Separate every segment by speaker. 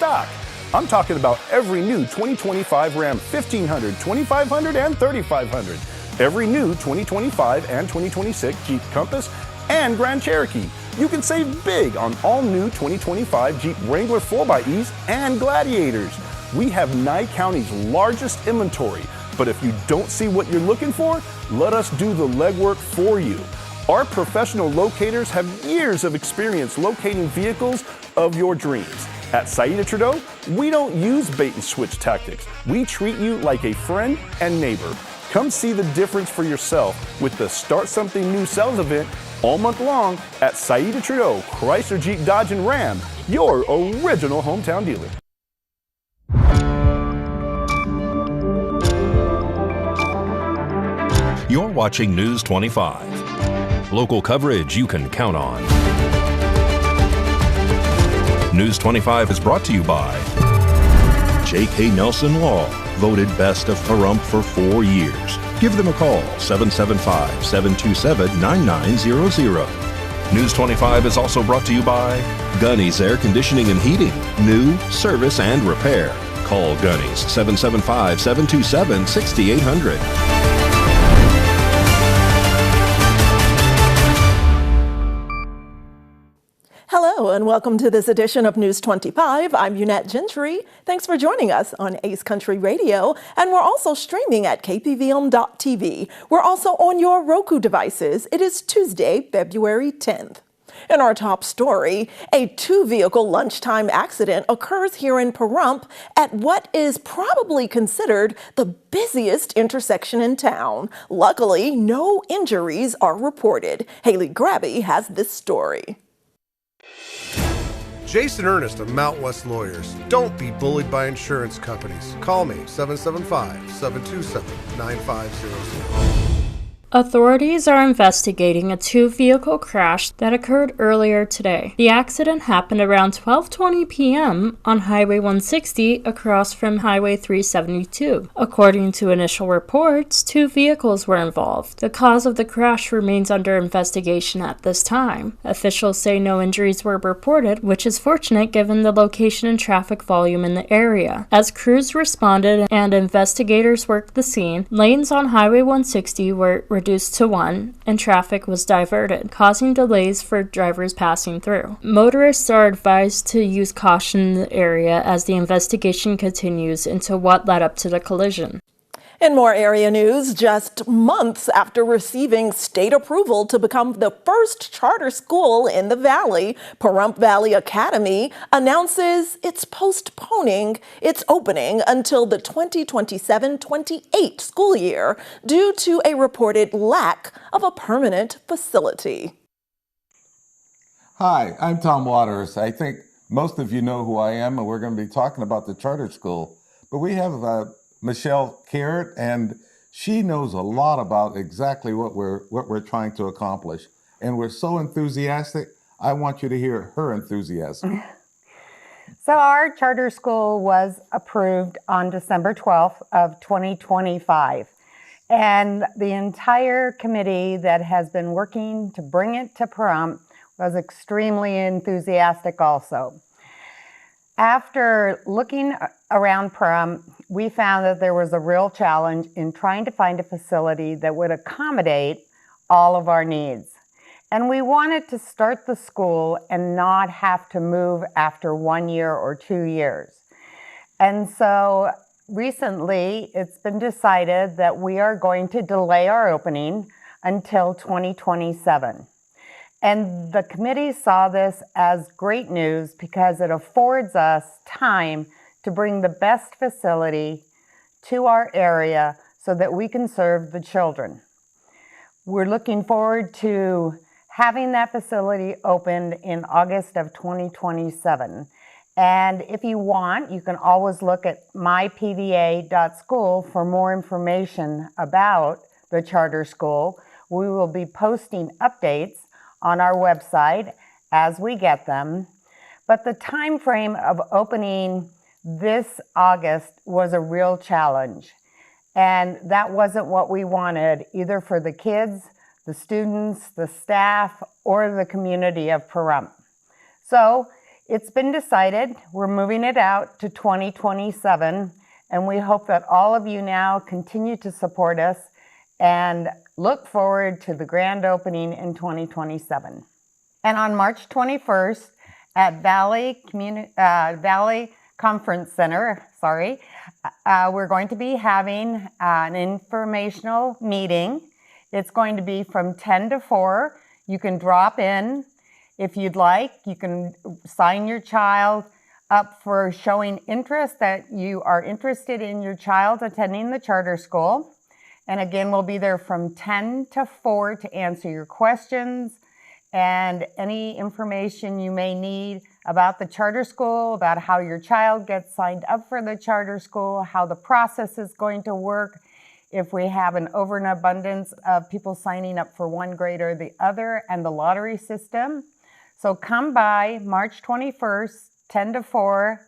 Speaker 1: stock. I'm talking about every new 2025 Ram 1500, 2500, and 3500. Every new 2025 and 2026 Jeep Compass and Grand Cherokee. You can save big on all new 2025 Jeep Wrangler 4xEs and Gladiators. We have Nye County's largest inventory, but if you don't see what you're looking for, let us do the legwork for you. Our professional locators have years of experience locating vehicles of your dreams. At Saida Trudeau, we don't use bait and switch tactics. We treat you like a friend and neighbor. Come see the difference for yourself with the Start Something New sales event all month long at Saida Trudeau, Chrysler, Jeep, Dodge, and Ram, your original hometown dealer.
Speaker 2: You're watching News 25. Local coverage you can count on. News 25 is brought to you by J.K. Nelson Law, voted best of Pahrump for 4 years. Give them a call, 775-727-9900. News 25 is also brought to you by Gunny's Air Conditioning and Heating, new, service, and repair. Call Gunny's, 775-727-6800.
Speaker 3: Hello and welcome to this edition of News 25. I'm Unette Gentry. Thanks for joining us on Ace Country Radio, and we're also streaming at KPVM-TV. We're also on your Roku devices. It is Tuesday, February 10th. In our top story, a two-vehicle lunchtime accident occurs here in Pahrump at what is probably considered the busiest intersection in town. Luckily, no injuries are reported. Haley Grabby has this story.
Speaker 4: Jason Ernest of Mount West Lawyers. Don't be bullied by insurance companies. Call me, 775-727-9500.
Speaker 5: Authorities are investigating a two-vehicle crash that occurred earlier today. The accident happened around 12:20 p.m. on Highway 160 across from Highway 372. According to initial reports, two vehicles were involved. The cause of the crash remains under investigation at this time. Officials say no injuries were reported, which is fortunate given the location and traffic volume in the area. As crews responded and investigators worked the scene, lanes on Highway 160 were reduced to one, and traffic was diverted, causing delays for drivers passing through. Motorists are advised to use caution in the area as the investigation continues into what led up to the collision.
Speaker 3: In more area news, just months after receiving state approval to become the first charter school in the Valley, Pahrump Valley Academy announces it's postponing its opening until the 2027-28 school year due to a reported lack of a permanent facility.
Speaker 6: Hi, I'm Tom Waters. I think most of you know who I am, and we're going to be talking about the charter school. But we have Michelle Carrot, and she knows a lot about exactly what we're trying to accomplish. And we're so enthusiastic. I want you to hear her enthusiasm.
Speaker 7: So our charter school was approved on December 12th of 2025. And the entire committee that has been working to bring it to Pahrump was extremely enthusiastic also. After looking around Pahrump, we found that there was a real challenge in trying to find a facility that would accommodate all of our needs. And we wanted to start the school and not have to move after 1 year or 2 years. And so recently, it's been decided that we are going to delay our opening until 2027. And the committee saw this as great news because it affords us time to bring the best facility to our area so that we can serve the children. We're looking forward to having that facility opened in August of 2027. And if you want, you can always look at mypva.school for more information about the charter school. We will be posting updates on our website as we get them. But the time frame of opening this August was a real challenge. And that wasn't what we wanted, either for the kids, the students, the staff, or the community of Pahrump. So It's been decided. We're moving it out to 2027, and we hope that all of you now continue to support us and look forward to the grand opening in 2027. And on March 21st at Valley Conference Center, we're going to be having an informational meeting. It's going to be from 10 to 4. You can drop in if you'd like. You can sign your child up for showing interest that you are interested in your child attending the charter school. And again, we'll be there from 10 to 4 to answer your questions and any information you may need about the charter school, about how your child gets signed up for the charter school, how the process is going to work, if we have an overabundance of people signing up for one grade or the other, and the lottery system. So come by March 21st, 10 to 4,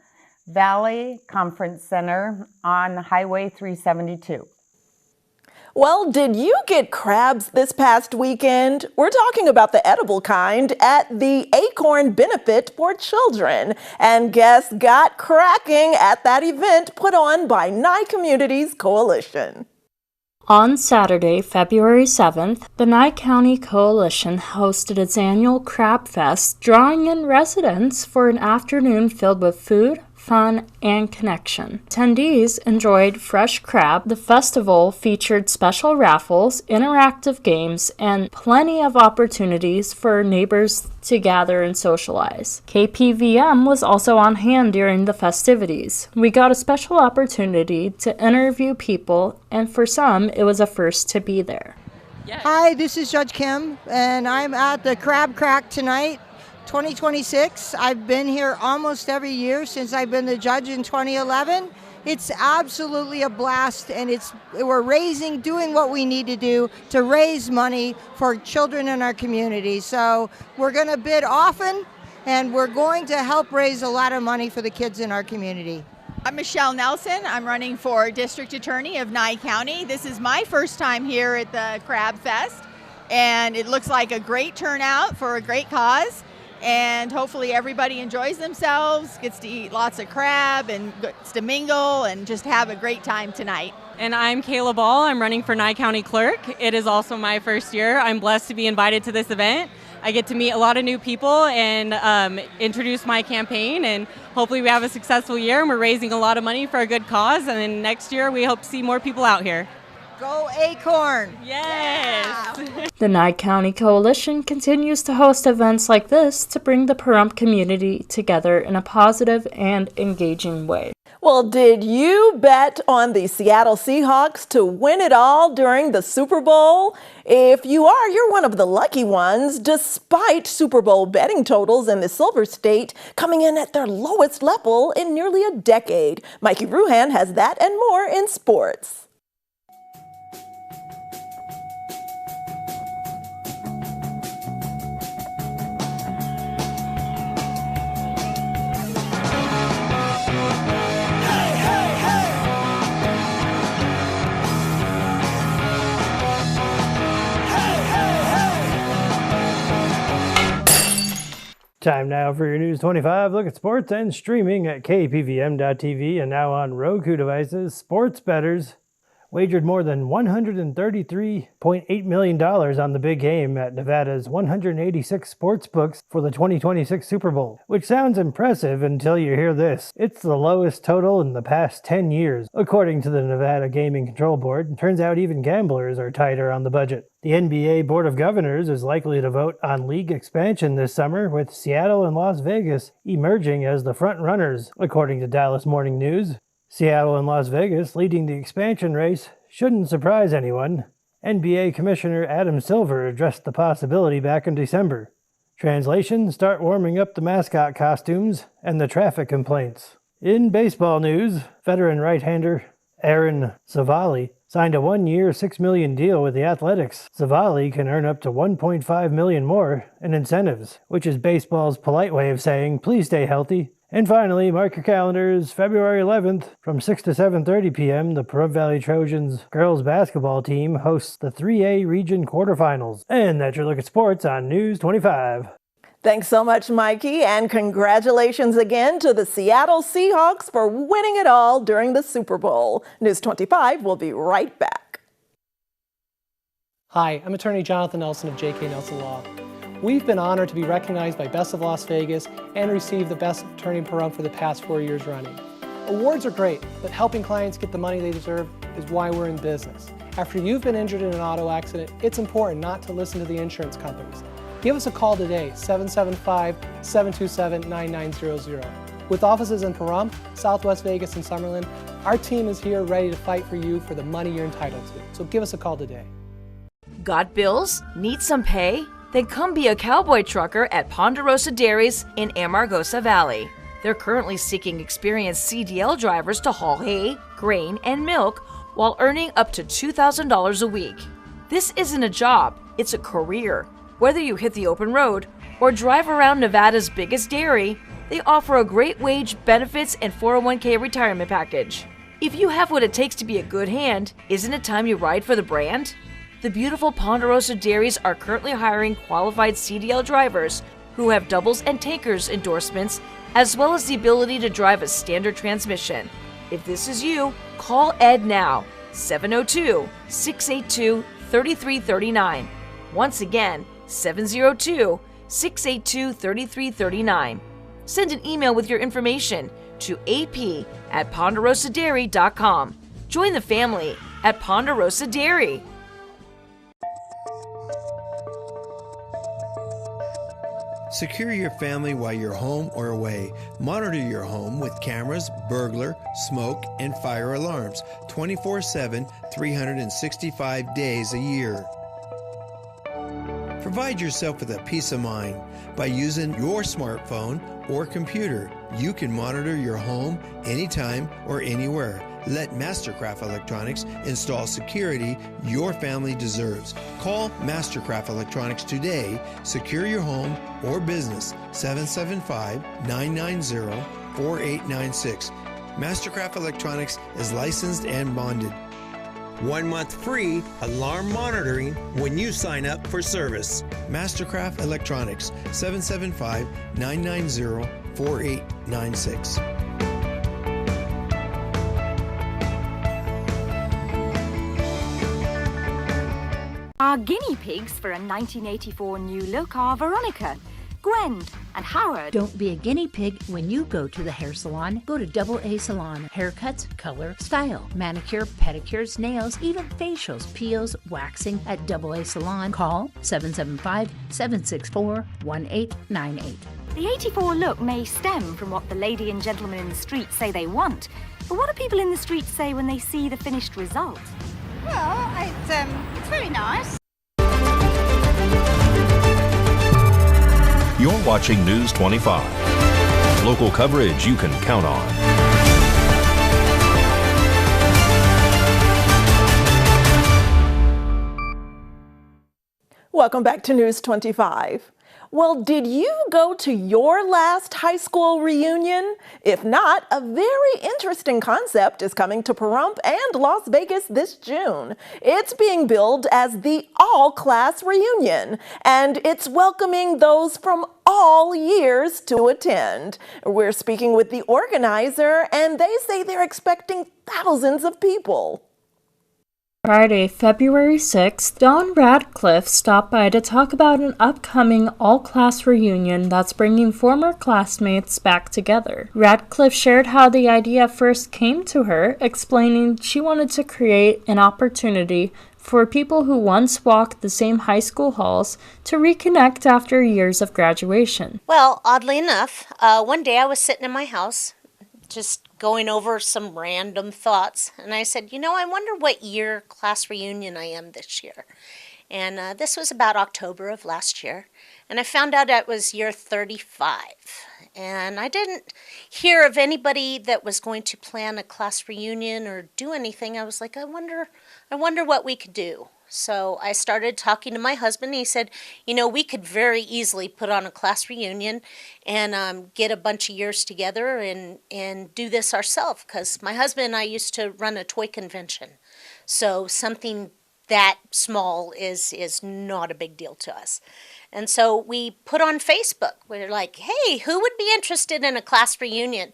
Speaker 7: Valley Conference Center on Highway 372.
Speaker 3: Well, did you get crabs this past weekend? We're talking about the edible kind at the Acorn Benefit for Children. And guests got cracking at that event put on by Nye Communities Coalition.
Speaker 5: On Saturday, February 7th, the Nye County Coalition hosted its annual Crab Fest, drawing in residents for an afternoon filled with food, fun, and connection. Attendees enjoyed fresh crab. The festival featured special raffles, interactive games, and plenty of opportunities for neighbors to gather and socialize. KPVM was also on hand during the festivities. We got a special opportunity to interview people, and for some, it was a first to be there.
Speaker 8: Yes. Hi, this is Judge Kim, and I'm at the Crab Crack tonight. 2026. I've been here almost every year since I've been the judge in 2011. It's absolutely a blast, and we're doing what we need to do to raise money for children in our community. So we're going to bid often, and we're going to help raise a lot of money for the kids in our community.
Speaker 9: I'm Michelle Nelson. I'm running for District Attorney of Nye County. This is my first time here at the Crab Fest, and it looks like a great turnout for a great cause. And hopefully everybody enjoys themselves, gets to eat lots of crab and gets to mingle and just have a great time tonight.
Speaker 10: And I'm Kayla Ball. I'm running for Nye County Clerk. It is also my first year. I'm blessed to be invited to this event. I get to meet a lot of new people and introduce my campaign, and hopefully we have a successful year and we're raising a lot of money for a good cause, and then next year we hope to see more people out here.
Speaker 8: Go Acorn!
Speaker 10: Yes!
Speaker 8: Yeah.
Speaker 5: The Nye County Coalition continues to host events like this to bring the Pahrump community together in a positive and engaging way.
Speaker 3: Well, did you bet on the Seattle Seahawks to win it all during the Super Bowl? If you are, you're one of the lucky ones, despite Super Bowl betting totals in the Silver State coming in at their lowest level in nearly a decade. Mikey Ruhan has that and more in sports.
Speaker 11: Time now for your News 25 look at sports and streaming at KPVM.TV and now on Roku devices. Sports bettors wagered more than $133.8 million on the big game at Nevada's 186 sports books for the 2026 Super Bowl, which sounds impressive until you hear this. It's the lowest total in the past 10 years, according to the Nevada Gaming Control Board. Turns out even gamblers are tighter on the budget. The NBA Board of Governors is likely to vote on league expansion this summer, with Seattle and Las Vegas emerging as the front runners, according to Dallas Morning News. Seattle and Las Vegas leading the expansion race shouldn't surprise anyone. NBA Commissioner Adam Silver addressed the possibility back in December. Translation, start warming up the mascot costumes and the traffic complaints. In baseball news, veteran right-hander Aaron Savali signed a one-year, $6 million deal with the Athletics. Savali can earn up to $1.5 million more in incentives, which is baseball's polite way of saying, please stay healthy. And finally, mark your calendars, February 11th, from 6 to 7:30 p.m., the Pahrump Valley Trojans girls basketball team hosts the 3A region quarterfinals. And that's your look at sports on News 25.
Speaker 3: Thanks so much, Mikey, and congratulations again to the Seattle Seahawks for winning it all during the Super Bowl. News 25 will be right back.
Speaker 12: Hi, I'm attorney Jonathan Nelson of J.K. Nelson Law. We've been honored to be recognized by Best of Las Vegas and receive the Best Attorney in Pahrump for the past 4 years running. Awards are great, but helping clients get the money they deserve is why we're in business. After you've been injured in an auto accident, it's important not to listen to the insurance companies. Give us a call today, 775-727-9900. With offices in Pahrump, Southwest Vegas, and Summerlin, our team is here ready to fight for you for the money you're entitled to. So give us a call today.
Speaker 13: Got bills? Need some pay? Then come be a cowboy trucker at Ponderosa Dairies in Amargosa Valley. They're currently seeking experienced CDL drivers to haul hay, grain, and milk while earning up to $2,000 a week. This isn't a job, it's a career. Whether you hit the open road or drive around Nevada's biggest dairy, they offer a great wage, benefits, and 401k retirement package. If you have what it takes to be a good hand, isn't it time you ride for the brand? The beautiful Ponderosa Dairies are currently hiring qualified CDL drivers who have doubles and tankers endorsements, as well as the ability to drive a standard transmission. If this is you, call Ed now, 702-682-3339. Once again, 702-682-3339. Send an email with your information to ap@ponderosadairy.com. Join the family at Ponderosa Dairy.
Speaker 14: Secure your family while you're home or away. Monitor your home with cameras, burglar, smoke, and fire alarms 24/7, 365 days a year. Provide yourself with a peace of mind by using your smartphone or computer. You can monitor your home anytime or anywhere. Let Mastercraft Electronics install security your family deserves. Call Mastercraft Electronics today. Secure your home or business, 775-990-4896. Mastercraft Electronics is licensed and bonded.
Speaker 15: 1 month free alarm monitoring when you sign up for service.
Speaker 14: Mastercraft Electronics, 775-990-4896.
Speaker 16: Our guinea pigs for a 1984 new look are Veronica, Gwen, and Howard.
Speaker 17: Don't be a guinea pig when you go to the hair salon. Go to Double A Salon. Haircuts, color, style, manicure, pedicures, nails, even facials, peels, waxing at Double A Salon. Call 775-764-1898.
Speaker 16: The 84 look may stem from what the lady and gentleman in the street say they want, but what do people in the street say when they see the finished result?
Speaker 18: Well, it's very nice.
Speaker 2: You're watching News 25. Local coverage you can count on.
Speaker 3: Welcome back to News 25. Well, did you go to your last high school reunion? If not, a very interesting concept is coming to Pahrump and Las Vegas this June. It's being billed as the all-class reunion, and it's welcoming those from all years to attend. We're speaking with the organizer, and they say they're expecting thousands of people.
Speaker 5: Friday, February 6th, Don Radcliffe stopped by to talk about an upcoming all-class reunion that's bringing former classmates back together. Radcliffe shared how the idea first came to her, explaining she wanted to create an opportunity for people who once walked the same high school halls to reconnect after years of graduation.
Speaker 19: Well, oddly enough, one day I was sitting in my house, just going over some random thoughts, and I said, I wonder what year class reunion I am this year. And this was about October of last year, and I found out it was year 35. And I didn't hear of anybody that was going to plan a class reunion or do anything. I was like, I wonder what we could do. So I started talking to my husband. He said, we could very easily put on a class reunion and get a bunch of years together and do this ourselves, because my husband and I used to run a toy convention. So something that small is not a big deal to us. And so we put on Facebook, we're like, hey, who would be interested in a class reunion?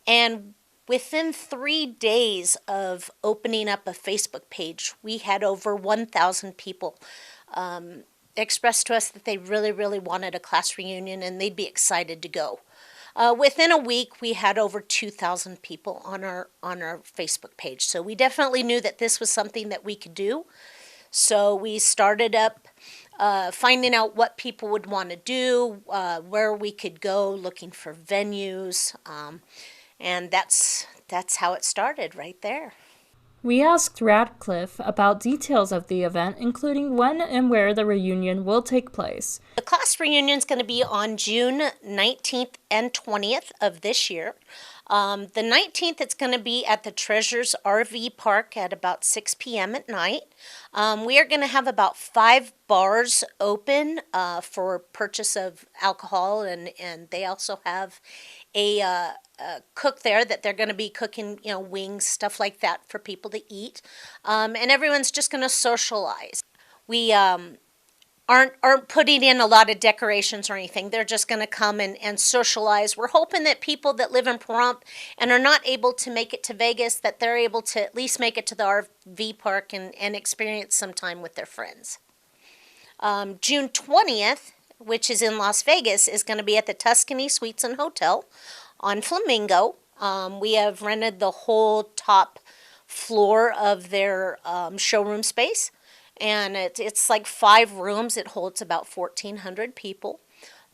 Speaker 19: And within 3 days of opening up a Facebook page, we had over 1,000 people express to us that they really, really wanted a class reunion and they'd be excited to go. Within a week, we had over 2,000 people on our Facebook page. So we definitely knew that this was something that we could do. So we started up finding out what people would want to do, where we could go, looking for venues, and that's how it started right there.
Speaker 5: We asked Radcliffe about details of the event, including when and where the reunion will take place.
Speaker 19: The class reunion is going to be on June 19th and 20th of this year. The 19th, it's going to be at the Treasures RV Park at about 6 p.m. at night. We are going to have about 5 bars open for purchase of alcohol, and they also have a cook there that they're going to be cooking, wings, stuff like that for people to eat. And everyone's just going to socialize. We aren't putting in a lot of decorations or anything. They're just going to come and socialize. We're hoping that people that live in Pahrump and are not able to make it to Vegas, that they're able to at least make it to the RV park and experience some time with their friends. June 20th, which is in Las Vegas, is going to be at the Tuscany Suites and Hotel on Flamingo. We have rented the whole top floor of their showroom space. And it's like 5 rooms. It holds about 1,400 people.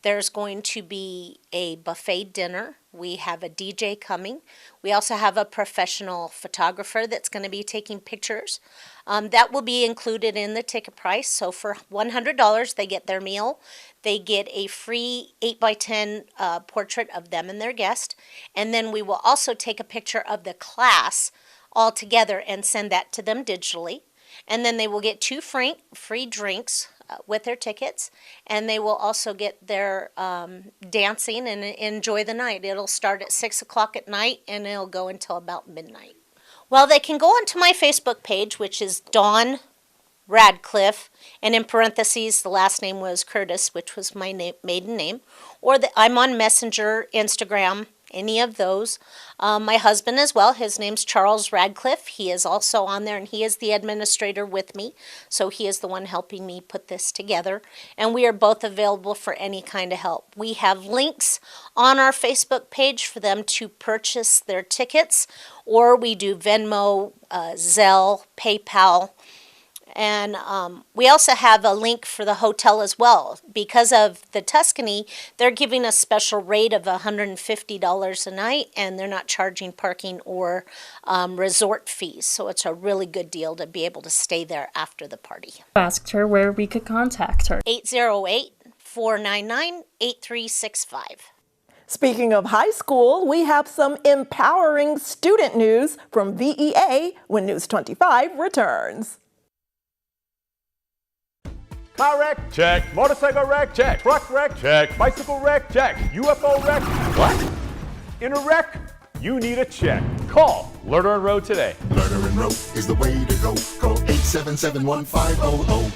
Speaker 19: There's going to be a buffet dinner. We have a DJ coming. We also have a professional photographer that's going to be taking pictures. That will be included in the ticket price. So for $100, they get their meal. They get a free 8x10 portrait of them and their guest. And then we will also take a picture of the class all together and send that to them digitally. And then they will get 2 free drinks with their tickets, and they will also get their dancing and enjoy the night. It'll start at 6 o'clock at night, and it'll go until about midnight. Well, they can go onto my Facebook page, which is Dawn Radcliffe, and in parentheses, the last name was Curtis, which was my maiden name, or I'm on Messenger, Instagram, any of those. My husband as well, his name's Charles Radcliffe. He is also on there, and he is the administrator with me, so he is the one helping me put this together, and we are both available for any kind of help. We have links on our Facebook page for them to purchase their tickets, or we do Venmo, Zelle, PayPal. And we also have a link for the hotel as well. Because of the Tuscany, they're giving a special rate of $150 a night, and they're not charging parking or resort fees. So it's a really good deal to be able to stay there after the party.
Speaker 5: Asked her where we could contact her.
Speaker 19: 808-499-8365.
Speaker 3: Speaking of high school, we have some empowering student news from VEA when News 25 returns.
Speaker 20: Car wreck, check. Motorcycle wreck, check. Truck wreck, check. Bicycle wreck, check. UFO wreck, what? In a wreck, you need a check. Call Lerner and Rowe today.
Speaker 21: Lerner and Rowe is the way to go. Call 877-1500.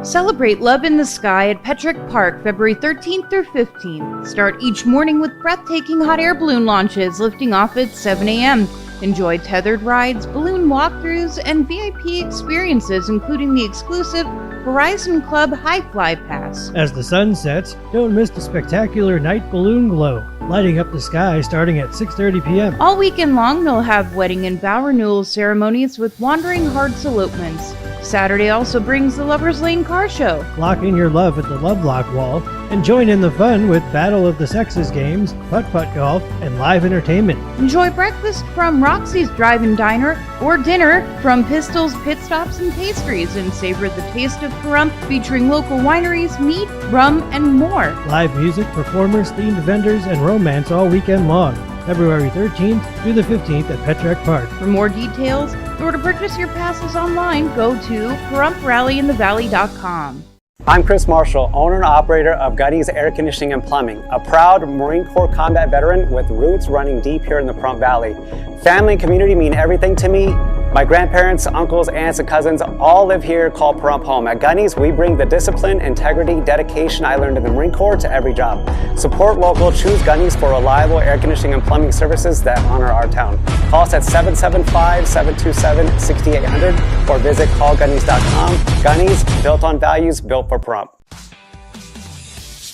Speaker 22: Celebrate Love in the Sky at Petrick Park, February 13th through 15th. Start each morning with breathtaking hot air balloon launches lifting off at 7 a.m. Enjoy tethered rides, balloon walkthroughs, and VIP experiences, including the exclusive Horizon Club High Fly Pass.
Speaker 11: As the sun sets, don't miss the spectacular night balloon glow, lighting up the sky starting at 6:30 p.m.
Speaker 22: All weekend long, they'll have wedding and vow renewal ceremonies with Wandering Hearts elopements. Saturday also brings the Lover's Lane Car Show.
Speaker 11: Lock in your love at the Love Lock Wall and join in the fun with Battle of the Sexes games, putt-putt golf, and live entertainment.
Speaker 22: Enjoy breakfast from Roxy's Drive-In Diner or dinner from Pistol's Pit Stops and Pastries, and savor the taste of Pahrump featuring local wineries, meat, rum, and more.
Speaker 11: Live music, performers, themed vendors, and romance all weekend long. February 13th through the 15th at Petrick Park.
Speaker 22: For more details or to purchase your passes online, go to PahrumPRallyInTheValley.com.
Speaker 23: I'm Chris Marshall, owner and operator of Guttings Air Conditioning and Plumbing, a proud Marine Corps combat veteran with roots running deep here in the Pahrump Valley. Family and community mean everything to me, My grandparents, uncles, aunts, and cousins all live here, called Pahrump home. At Gunny's, we bring the discipline, integrity, dedication I learned in the Marine Corps to every job. Support local, choose Gunny's for reliable air conditioning and plumbing services that honor our town. Call us at 775-727-6800 or visit callgunnys.com. Gunny's, built on values, built for Pahrump.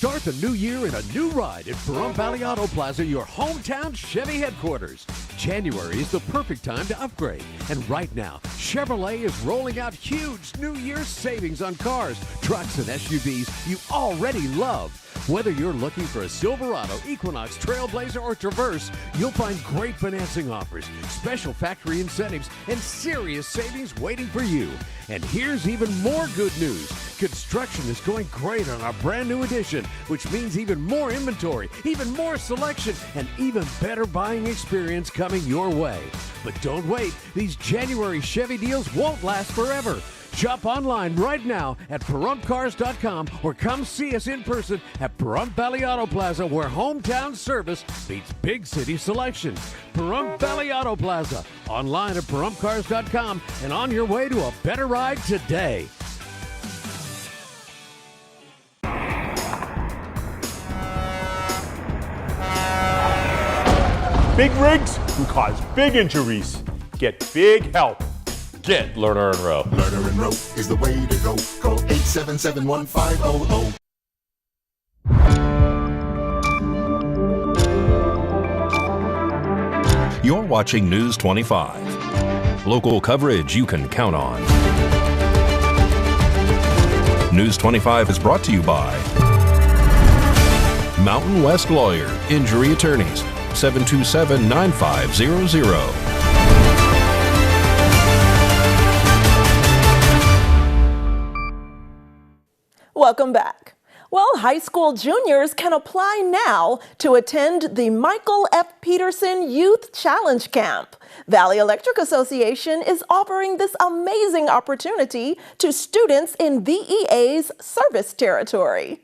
Speaker 1: Start the new year in a new ride at Pahrump Valley Auto Plaza, your hometown Chevy headquarters. January is the perfect time to upgrade. And right now, Chevrolet is rolling out huge New Year's savings on cars, trucks, and SUVs you already love. Whether you're looking for a Silverado, Equinox, Trailblazer, or Traverse, you'll find great financing offers, special factory incentives, and serious savings waiting for you. And here's even more good news. Construction is going great on our brand new edition, which means even more inventory, even more selection, and even better buying experience coming your way. But don't wait. These January Chevy deals won't last forever. Shop online right now at PahrumpCars.com or come see us in person at Pahrump Valley Auto Plaza, where hometown service beats big city selection. Pahrump Valley Auto Plaza, online at PahrumpCars.com, and on your way to a better ride today.
Speaker 20: Big rigs can cause big injuries. Get big help. Get Lerner and Rowe.
Speaker 21: Lerner and Rowe is the way to go. Call 877-1500.
Speaker 2: You're watching News 25. Local coverage you can count on. News 25 is brought to you by Mountain West Lawyer, Injury Attorneys, 727-9500.
Speaker 3: Welcome back. Well, high school juniors can apply now to attend the Michael F. Peterson Youth Challenge Camp. Valley Electric Association is offering this amazing opportunity to students in VEA's service territory.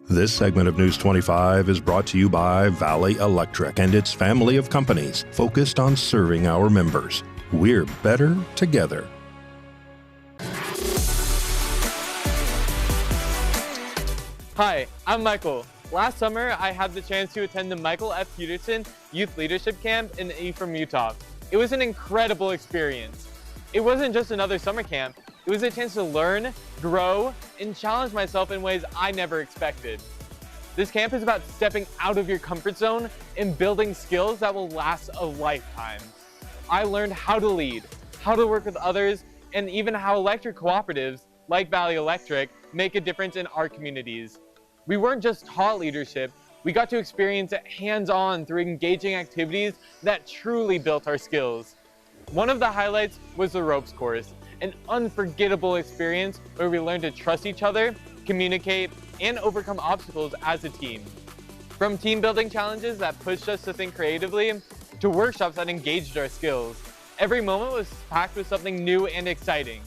Speaker 2: This segment of News 25 is brought to you by Valley Electric and its family of companies focused on serving our members. We're better together.
Speaker 4: Hi, I'm Michael. Last summer, I had the chance to attend the Michael F. Peterson Youth Leadership Camp in Ephraim, Utah. It was an incredible experience. It wasn't just another summer camp. It was a chance to learn, grow, and challenge myself in ways I never expected. This camp is about stepping out of your comfort zone and building skills that will last a lifetime. I learned how to lead, how to work with others, and even how electric cooperatives, like Valley Electric, make a difference in our communities. We weren't just taught leadership, we got to experience it hands-on through engaging activities that truly built our skills. One of the highlights was the ropes course, an unforgettable experience where we learned to trust each other, communicate, and overcome obstacles as a team. From team building challenges that pushed us to think creatively, to workshops that engaged our skills, every moment was packed with something new and exciting.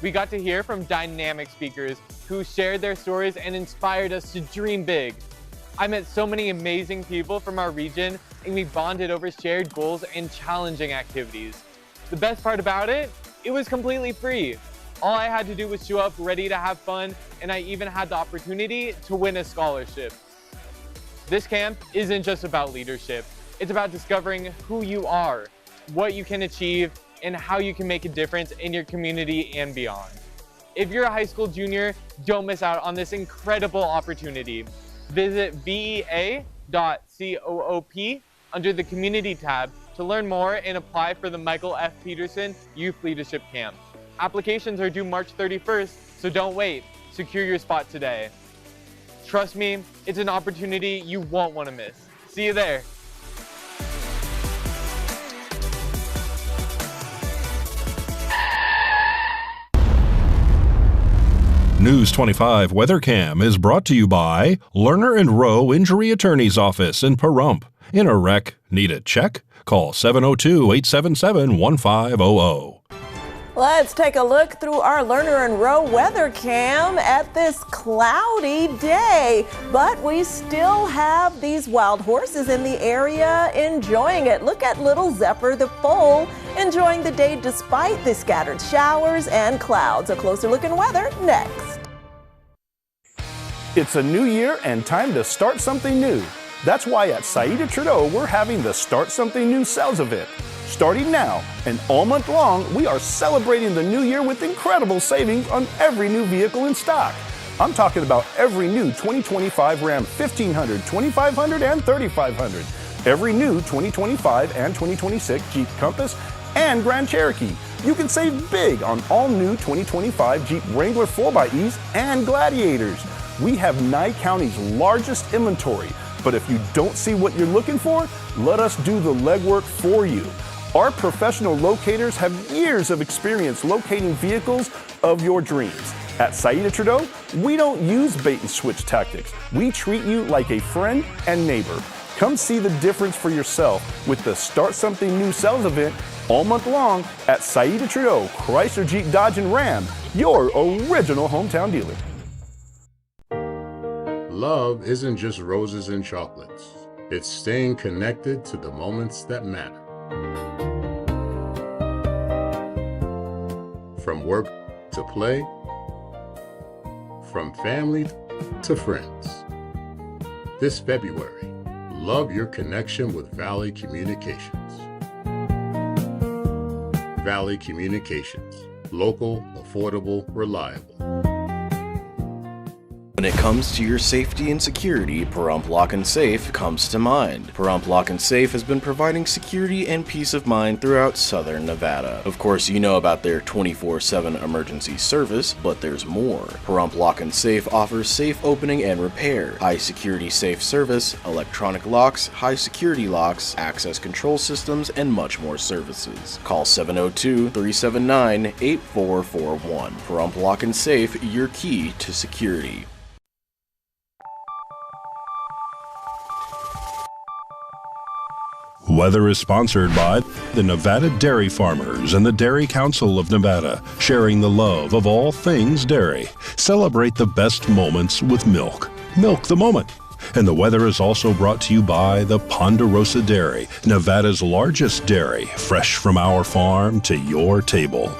Speaker 4: We got to hear from dynamic speakers who shared their stories and inspired us to dream big. I met so many amazing people from our region, and we bonded over shared goals and challenging activities. The best part about it was completely free. All I had to do was show up ready to have fun, and I even had the opportunity to win a scholarship. This camp isn't just about leadership. It's about discovering who you are, what you can achieve, and how you can make a difference in your community and beyond. If you're a high school junior, don't miss out on this incredible opportunity. Visit vea.coop under the Community tab to learn more and apply for the Michael F. Peterson Youth Leadership Camp. Applications are due March 31st, so don't wait. Secure your spot today. Trust me, it's an opportunity you won't want to miss. See you there.
Speaker 2: News 25 Weather Cam is brought to you by Lerner and Rowe Injury Attorney's Office in Pahrump. In a wreck, need a check? Call 702-877-1500.
Speaker 3: Let's take a look through our Lerner and Rowe weather cam at this cloudy day, but we still have these wild horses in the area enjoying it. Look at little Zephyr the foal enjoying the day despite the scattered showers and clouds. A closer look in weather next.
Speaker 6: It's a new year and time to start something new. That's why at Saida Trudeau, we're having the Start Something New sales event. Starting now and all month long, we are celebrating the new year with incredible savings on every new vehicle in stock. I'm talking about every new 2025 Ram 1500, 2500, and 3500. Every new 2025 and 2026 Jeep Compass and Grand Cherokee. You can save big on all new 2025 Jeep Wrangler 4xEs and Gladiators. We have Nye County's largest inventory, but if you don't see what you're looking for, let us do the legwork for you. Our professional locators have years of experience locating vehicles of your dreams. At Saida Trudeau, we don't use bait and switch tactics. We treat you like a friend and neighbor. Come see the difference for yourself with the Start Something New sales event all month long at Saida Trudeau, Chrysler, Jeep, Dodge, and Ram, your original hometown dealer.
Speaker 7: Love isn't just roses and chocolates. It's staying connected to the moments that matter. From work to play, from family to friends. This February, love your connection with Valley Communications. Valley Communications, local, affordable, reliable.
Speaker 9: When it comes to your safety and security, Pahrump Lock & Safe comes to mind. Pahrump Lock & Safe has been providing security and peace of mind throughout southern Nevada. Of course, you know about their 24/7 emergency service, but there's more. Pahrump Lock & Safe offers safe opening and repair, high security safe service, electronic locks, high security locks, access control systems, and much more services. Call 702-379-8441. Pahrump Lock & Safe, your key to security.
Speaker 2: Weather is sponsored by the Nevada Dairy Farmers and the Dairy Council of Nevada, sharing the love of all things dairy. Celebrate the best moments with milk. Milk the moment. And the weather is also brought to you by the Ponderosa Dairy, Nevada's largest dairy, fresh from our farm to your table.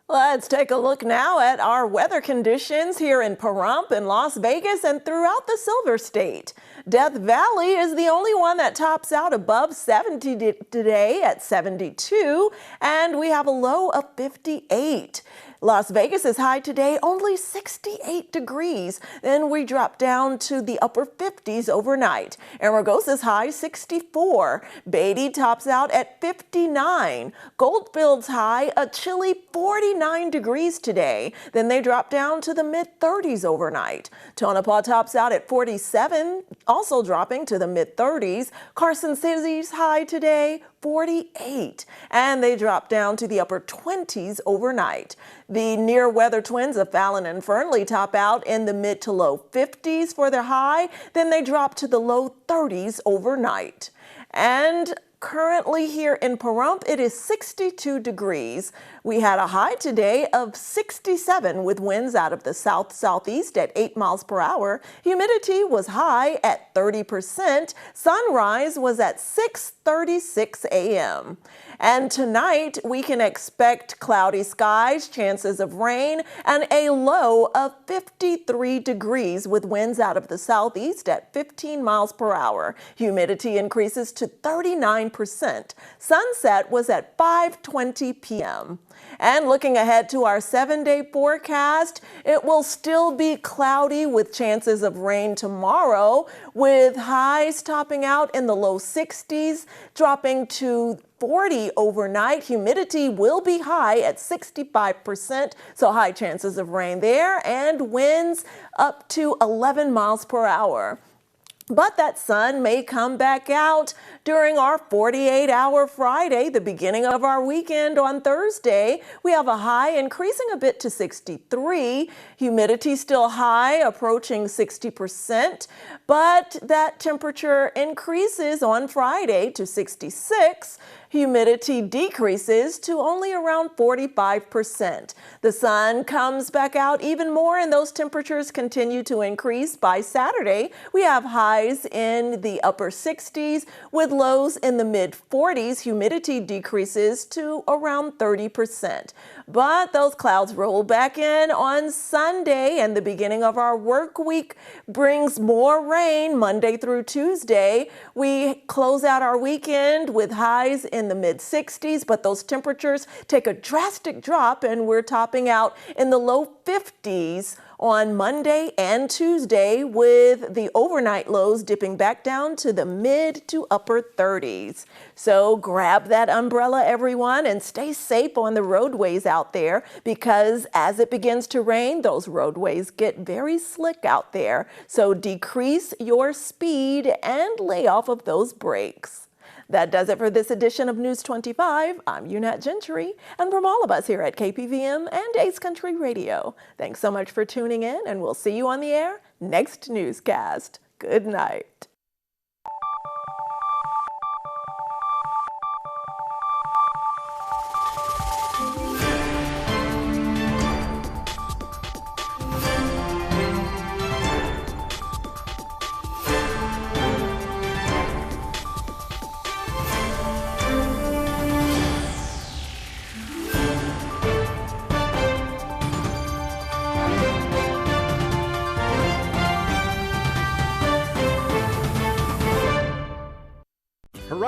Speaker 3: Let's take a look now at our weather conditions here in Pahrump and Las Vegas and throughout the Silver State. Death Valley is the only one that tops out above 70 today at 72, and we have a low of 58. Las Vegas is high today, only 68 degrees. Then we drop down to the upper 50s overnight. Amargosa's high 64. Beatty tops out at 59. Goldfield's high a chilly 49 degrees today. Then they drop down to the mid-30s overnight. Tonopah tops out at 47, also dropping to the mid-30s. Carson City's high today 48, and they drop down to the upper 20s overnight. The near weather twins of Fallon and Fernley top out in the mid to low 50s for their high, then they drop to the low 30s overnight. And currently here in Pahrump, it is 62 degrees. We had a high today of 67 with winds out of the south-southeast at 8 miles per hour. Humidity was high at 30%. Sunrise was at 6:36 a.m. And tonight we can expect cloudy skies, chances of rain, and a low of 53 degrees with winds out of the southeast at 15 miles per hour. Humidity increases to 39%. Sunset was at 5:20 p.m. And looking ahead to our 7-day forecast, it will still be cloudy with chances of rain tomorrow, with highs topping out in the low 60s, dropping to 40 overnight. Humidity will be high at 65%, so high chances of rain there, and winds up to 11 miles per hour. But that sun may come back out during our 48-hour Friday, the beginning of our weekend on Thursday. We have a high increasing a bit to 63. Humidity still high, approaching 60%. But that temperature increases on Friday to 66. Humidity decreases to only around 45%. The sun comes back out even more and those temperatures continue to increase. By Saturday, we have highs in the upper 60s with lows in the mid 40s. Humidity decreases to around 30%. But those clouds roll back in on Sunday, and the beginning of our work week brings more rain Monday through Tuesday. We close out our weekend with highs in the mid 60s, but those temperatures take a drastic drop and we're topping out in the low 50s on Monday and Tuesday, with the overnight lows dipping back down to the mid to upper 30s. So grab that umbrella, everyone, and stay safe on the roadways out there, because as it begins to rain, those roadways get very slick out there. So decrease your speed and lay off of those brakes. That does it for this edition of News 25. I'm Unette Gentry, and from all of us here at KPVM and Ace Country Radio, thanks so much for tuning in, and we'll see you on the air next newscast. Good night.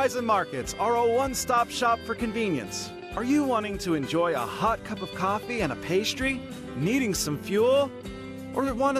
Speaker 8: Horizon Markets are a one-stop shop for convenience. Are you wanting to enjoy a hot cup of coffee and a pastry? Needing some fuel? Or want to